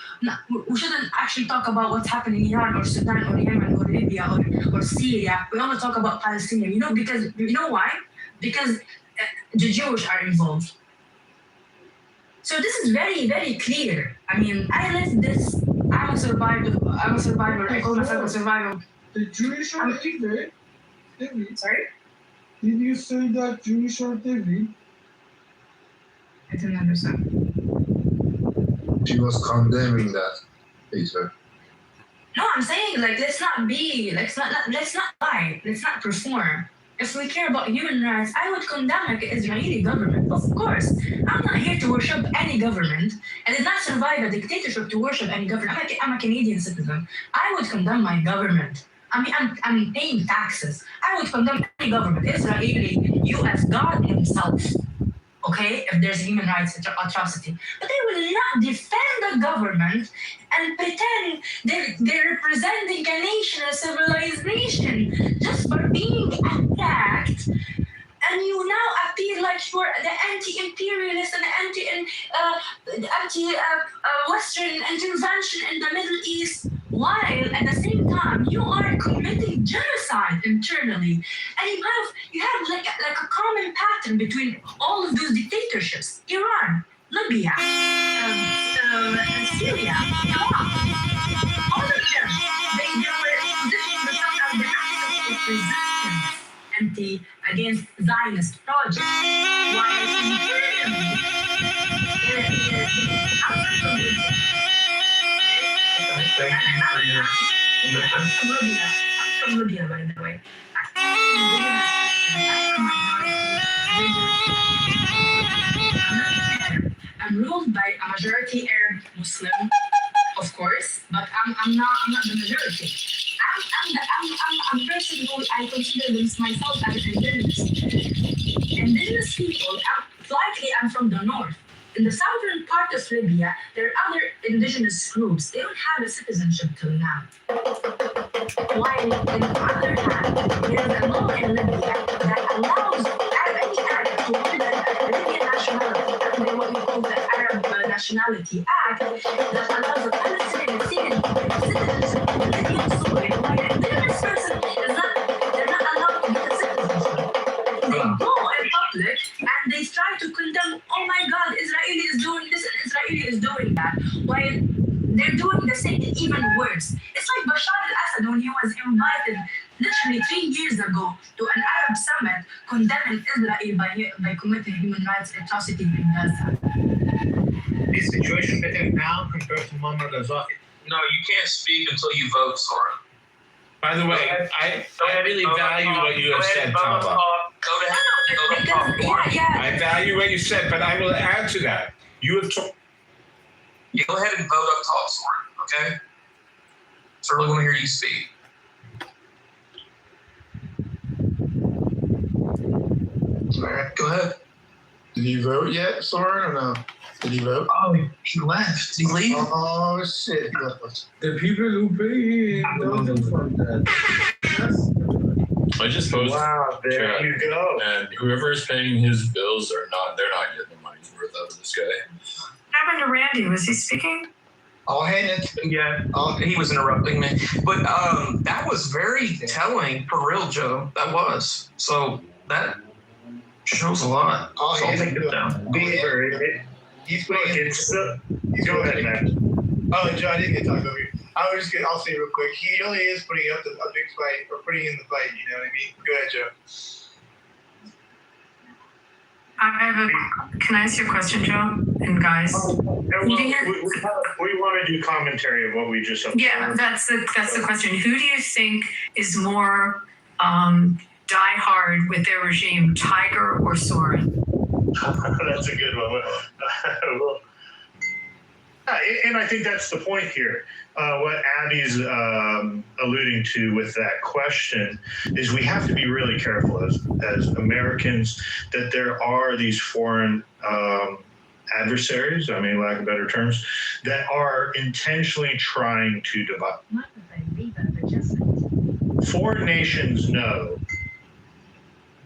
S14: we shouldn't actually talk about what's happening in Iran or Sudan or Yemen or Libya or Syria. We only talk about Palestinian. Because you know why? Because the Jewish are involved. So this is very, very clear. I mean, I lived this. I'm a survivor. I call myself a survivor.
S15: The Jewish are David.
S14: Sorry?
S15: Did you say that Jewish are David?
S14: I didn't understand.
S10: She was condemning that, Peter.
S14: No, I'm saying let's not lie, let's not perform. If we care about human rights, I would condemn the Israeli government, of course. I'm not here to worship any government. I did not survive a dictatorship to worship any government. I'm a Canadian citizen. I would condemn my government. I mean, I'm paying taxes. I would condemn any government, Israeli, US, God himself. Okay, if there's a human rights atrocity. But they will not defend the government and pretend they're representing a nation, a civilized nation, just for being attacked. And you now appear like you're the anti-imperialist and anti-Western intervention in the Middle East, while at the same time you are committing genocide internally. And you have like a common pattern between all of those dictatorships: Iran, Libya, Syria, Iraq. All of them, they were positioning themselves as the axis of resistance against Zionist projects, while internally,
S3: Thank you for your
S14: I'm from Libya, by the way. I'm ruled by a majority Arab Muslim, of course, but I'm not the majority. I'm a person who I consider myself as indigenous. Indigenous people, I'm from the north. In the southern part of Libya, there are other indigenous groups. They don't have a citizenship till now. While in the other hand, there is a law in Libya that allows any Arab to hold a Libyan nationality, and what we call the Arab Nationality Act, that allows a Palestinian citizenship to Libyan soil, while an indigenous person they're not allowed to get a citizenship. They go in public and they try to condemn, oh my God, Israeli is doing this and Israeli is doing that, while they're doing the same and even worse. It's like Bashar al-Assad when he was invited literally 3 years ago to an Arab summit condemning Israel by committing human rights atrocities in Gaza.
S4: Is the situation better now compared to Muammar Gaddafi?
S13: No, you can't speak until you vote, Soren.
S16: By the way, I really value what you have said, Tamba.
S13: Go ahead.
S16: I value what you said, but I will add to that. You have told.
S13: You go ahead and vote up top, Soren, okay? Certainly want to hear you speak. All right, go ahead.
S10: Did you vote yet, Soren, or no? Did he vote?
S13: Oh, he left. Did he leave?
S10: Oh, shit.
S15: The people who pay him doesn't from that.
S6: I just posted.
S3: Wow, there you go.
S6: And whoever is paying his bills they're not getting the money's worth out of this guy.
S12: What happened to Randy? Was he speaking?
S11: Oh, hey, yeah. He was interrupting me, but that was very telling for real, Joe. That was. So that shows a lot.
S10: Oh,
S11: so I'll take it down.
S3: He's go ahead, man.
S10: Oh, Joe, I didn't get to talk over you. I'll say real quick. He only is putting up a big fight, or putting in the fight, you know what I mean? Go ahead, Joe.
S12: Can I ask you a question, Joe? And guys?
S3: We want to do commentary of what we just observed.
S12: Yeah, that's the question. Who do you think is more die hard with their regime, Tiger or Soren?
S3: That's a good one. And I think that's the point here. What Abby's alluding to with that question is we have to be really careful as Americans that there are these foreign adversaries, I mean, lack of better terms, that are intentionally trying to divide. Foreign nations know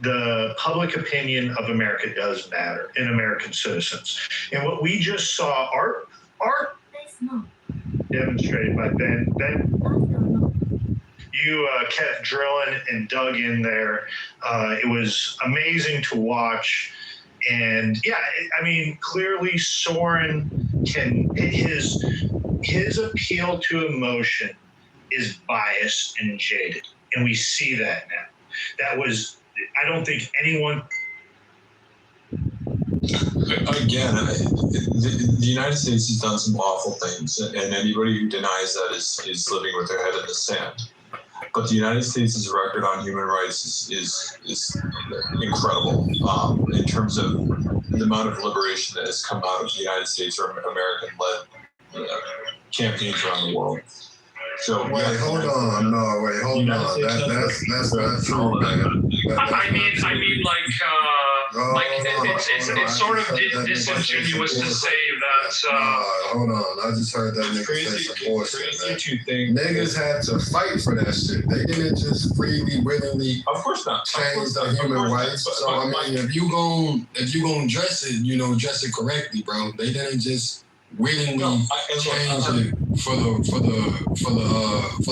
S3: the public opinion of America does matter in American citizens. And what we just saw are demonstrated by Ben. You kept drilling and dug in there. It was amazing to watch. And yeah, I mean, clearly Soren his appeal to emotion is biased and jaded. And we see that now. I don't think anyone.
S6: Again, the United States has done some awful things, and anybody who denies that is living with their head in the sand. But the United States' record on human rights is incredible in terms of the amount of liberation that has come out of the United States or American-led campaigns around the world. So
S10: hold on. That's not true, man.
S13: I mean, it's sort of disingenuous to say that.
S10: Hold on, I just heard that nigga say some bullshit, man. Niggas had to fight for that shit. They didn't just freely, willingly,
S6: of course not,
S10: change the human rights. So I mean, if you gon' dress it, dress it correctly, bro. They didn't just willingly change it for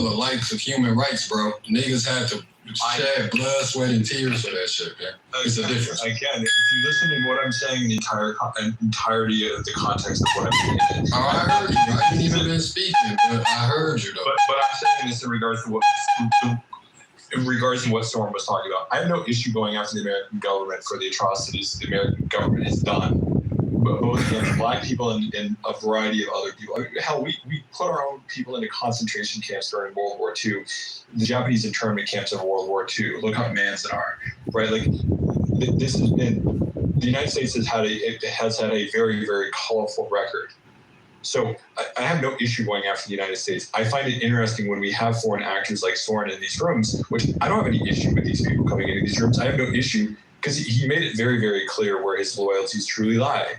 S10: the likes of human rights, bro. Niggas had to shed blood, sweat, and tears for that shit, man. It's a difference.
S6: Again, if you listen to what I'm saying, the entirety of the context of what I'm saying.
S10: Oh, I heard you. I haven't even been speaking, but I heard you, though.
S6: But I'm saying this in regards to what in regards to what Storm was talking about, I have no issue going after the American government for the atrocities the American government has done, both against Black people and a variety of other people. I mean, hell, we put our own people into concentration camps during World War II, the Japanese internment camps of World War II. Look how Manson are, right? Like, this has been, the United States has had a very, very colorful record. So I have no issue going after the United States. I find it interesting when we have foreign actors like Soren in these rooms, which I don't have any issue with these people coming into these rooms. I have no issue because he made it very, very clear where his loyalties truly lie,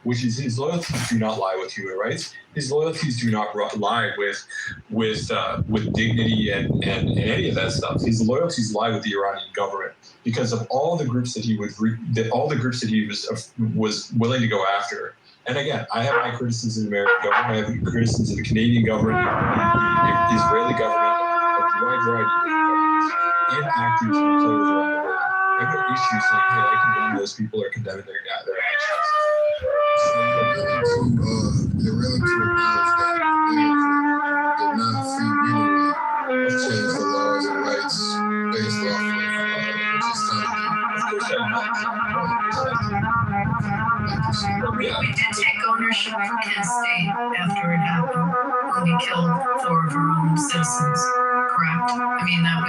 S6: which is his loyalties do not lie with human rights. His loyalties do not lie with dignity and any of that stuff. His loyalties lie with the Iranian government because of all the groups that he was willing to go after. And again, I have my criticisms of the American government. I have criticisms of the Canadian government, the Israeli government, a wide variety of governments, and actors and players around the world. I have no issue saying, hey, I condemn those people or condemn their actions.
S9: So they're willing to acknowledge that America did not freely change the laws and rights based off of just
S12: We did take ownership from Kent State after it happened when we killed 4 of our own citizens. Correct? I mean, that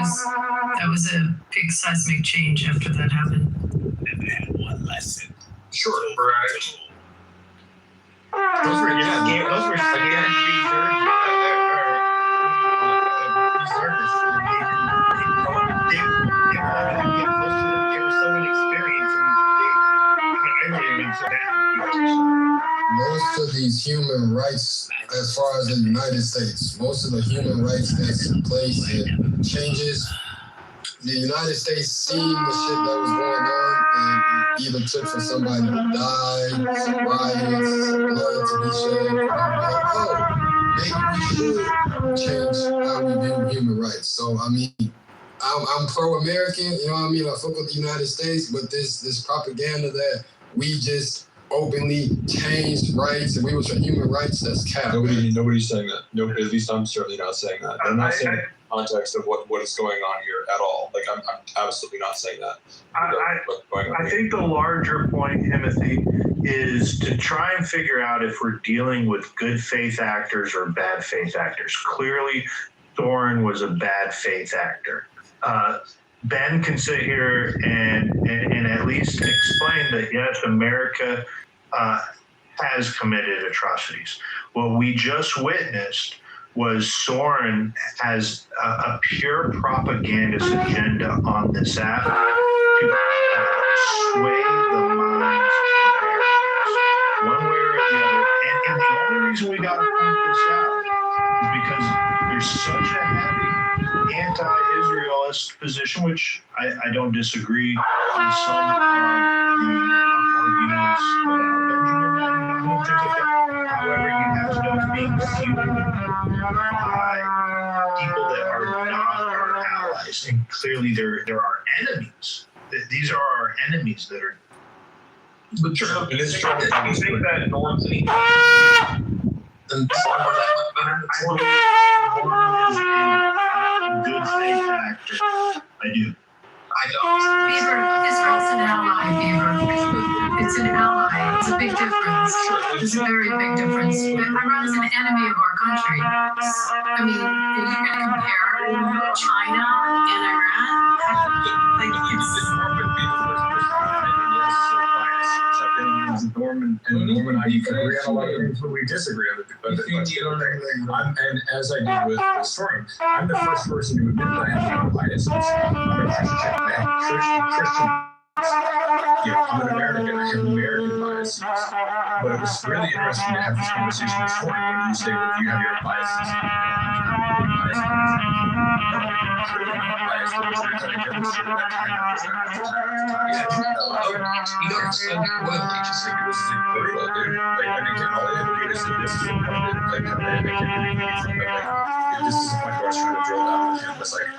S12: was a big seismic change after that happened.
S7: Never had one lesson.
S6: Sure, right.
S11: Those were again
S9: most of these human rights, as far as the United States, most of the human rights that's in place and changes, the United States seen the shit that was going on and either took for somebody to die, some riots, blood to be shed, and like, oh, maybe we should change how we view human rights. So, I mean, I'm pro-American, you know what I mean? I fuck with the United States, but this propaganda that we just openly changed rights and we were for human rights, that's cap.
S6: Nobody's saying that. No, at least I'm certainly not saying that. I'm not saying the context of what is going on here at all. Like, I'm absolutely not saying that.
S3: I think the larger point, Timothy, is to try and figure out if we're dealing with good faith actors or bad faith actors. Clearly, Soren was a bad faith actor. Ben can sit here and at least explain that, yes, America has committed atrocities. What we just witnessed was Soren has a pure propagandist agenda on this app to sway the minds of Americans one way or the other. And the only reason we got to point this out is because there's such a heavy anti-Israelist position, which I don't disagree with some of the arguments about Benjamin Netanyahu and things like that. However, you have stuff being fueled by people that are not our allies, and clearly there are enemies. These are our enemies that are.
S6: But sure, it is true.
S3: I think that Norm and good faith actor. I do.
S12: I don't. Beaver, Israel's an ally, Beaver. It's an ally. It's a big difference. It's a very big difference. Iran's an enemy of our country. I mean, are you going to compare China and Iran? Like,
S6: Norman and I agree on a lot of things, but we disagree on it. And as I did with Soren, I'm the first person to admit that I have no biases. I'm a Christian man, Christian. I'm an American. I have American biases. But it was really interesting to have this conversation with Soren when you say, well, you have your biases. This is the point where I was trying to drill down with him. It's like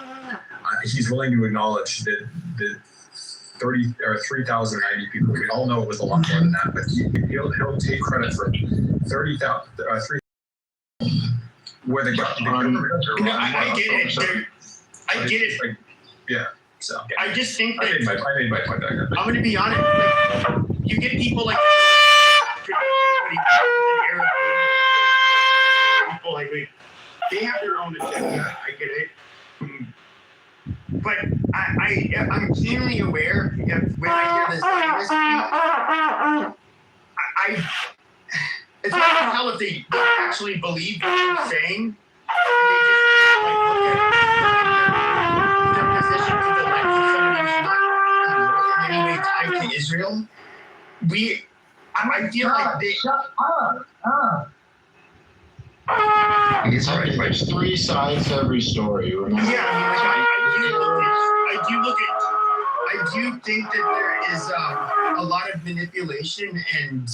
S6: he's willing to acknowledge that 30 or 3,090 people. We all know it was a lot more than that, but he'll take credit for 30,000 where the government.
S11: I get it. I get it.
S6: Yeah. So
S11: I just think
S6: I
S11: that
S6: made my point there.
S11: I'm going to be honest. Like, you get people like people like me. They have their own agenda. I get it. But I'm keenly aware of when I hear this it's hard to tell if they actually believe what they're saying. And they just like look at their position through the lens of somebody who's not in any way tied to Israel. I feel like they shut up.
S3: There's three sides to every story. Remember?
S11: Yeah, I do think that there is a lot of manipulation and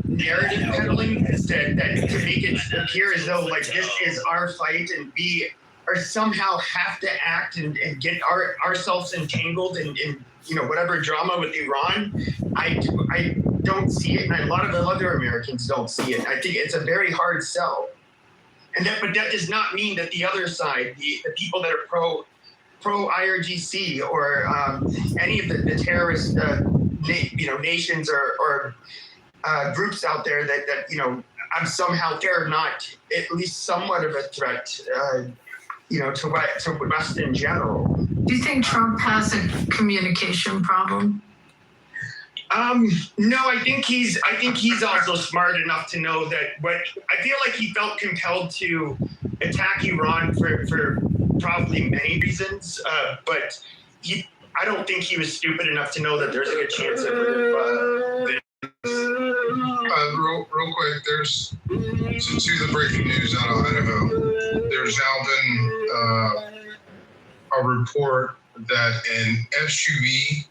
S11: narrative peddling that to make it appear as though like this is our fight and we are somehow have to act and get ourselves entangled in whatever drama with Iran. I don't see it, and a lot of other Americans don't see it. I think it's a very hard sell. But that does not mean that the other side, the people that are pro IRGC or any of the terrorist nations or groups out there that I'm somehow they're not at least somewhat of a threat to West in general.
S12: Do you think Trump has a communication problem?
S11: No, I think he's also smart enough to know that I feel like he felt compelled to attack Iran for probably many reasons, but I don't think he was stupid enough to know that there's a good chance of
S9: real quick, there's to the breaking news out of Idaho. There's now been a report that an SUV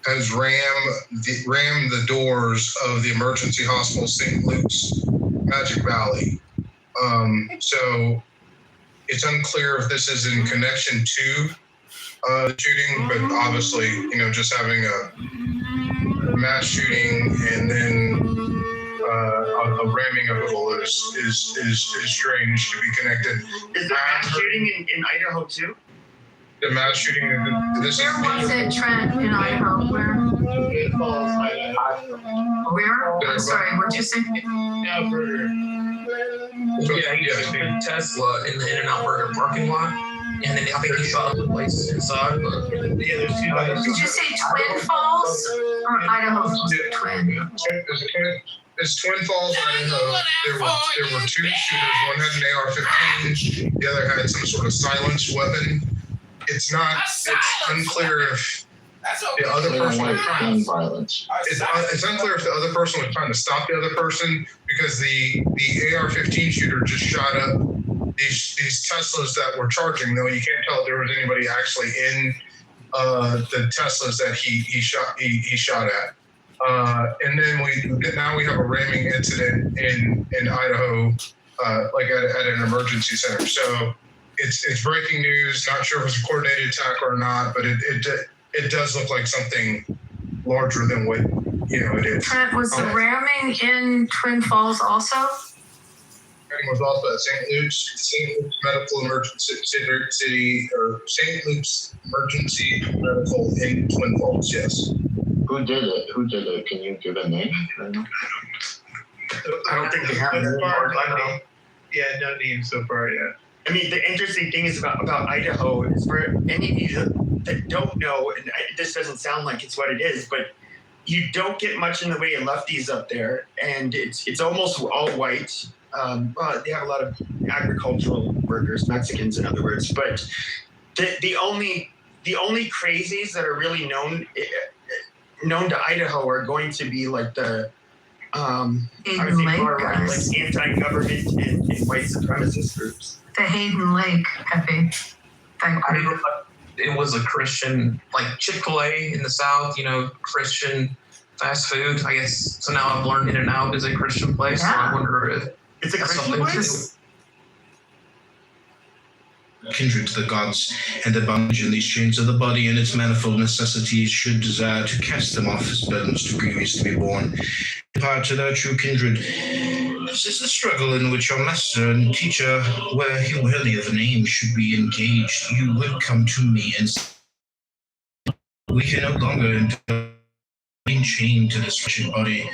S9: has rammed the doors of the emergency hospital St. Luke's Magic Valley. So it's unclear if this is in connection to the shooting, but obviously, just having a mass shooting and then a ramming of it all is strange to be connected.
S11: Is the mass shooting in Idaho too?
S9: The mass shooting. This
S12: Where was it, Trent, in Idaho? Where? I'm sorry, what'd you say?
S13: Yeah, he was a Tesla in the In-N-Out Burger parking lot, and then I think he shot up the place inside. But yeah, there's two.
S12: Did you say Twin Falls or Idaho Twin?
S9: It's Twin Falls, Idaho. There were two shooters. One had an AR-15. The other had some sort of silenced weapon. It's unclear if the other person was trying to violence. It's unclear if the other person was trying to stop the other person because the AR-15 shooter just shot up these Teslas that were charging. Though you can't tell if there was anybody actually in the Teslas that he shot at. And then now we have a ramming incident in Idaho, like at an emergency center. So it's breaking news. Not sure if it's a coordinated attack or not, but it does look like something larger than what it is.
S12: Trent, was the ramming in Twin Falls also?
S9: Ramming was also at St. Luke's Medical Emergency City, or St. Luke's Emergency Medical in Twin Falls. Yes.
S3: Who did it? Can you give a name?
S11: I don't think they have it.
S10: Yeah, no name so far yet.
S11: I mean, the interesting thing is about Idaho is for any of you that don't know, and this doesn't sound like it's what it is, but you don't get much in the way of lefties up there, and it's almost all white. Well, they have a lot of agricultural workers, Mexicans in other words, but the only crazies that are really known to Idaho are going to be like the I would say far right, like anti-government and white supremacist groups.
S12: The Hayden Lake, Pepe.
S13: It was a Christian, like Chick-fil-A in the South, Christian fast food, I guess. So now I've learned In-N-Out is a Christian place. Yeah. So I wonder if
S11: it's a Christian place.
S1: Kindred to the gods, and the bondage in these chains of the body and its manifold necessities should desire to cast them off as burdens too grievous to be borne. Depart to their true kindred, yours is the struggle in which your master and teacher, were he worthy of the name, should be engaged. You would come to me and say, we can no longer endure being chained to this wretched body.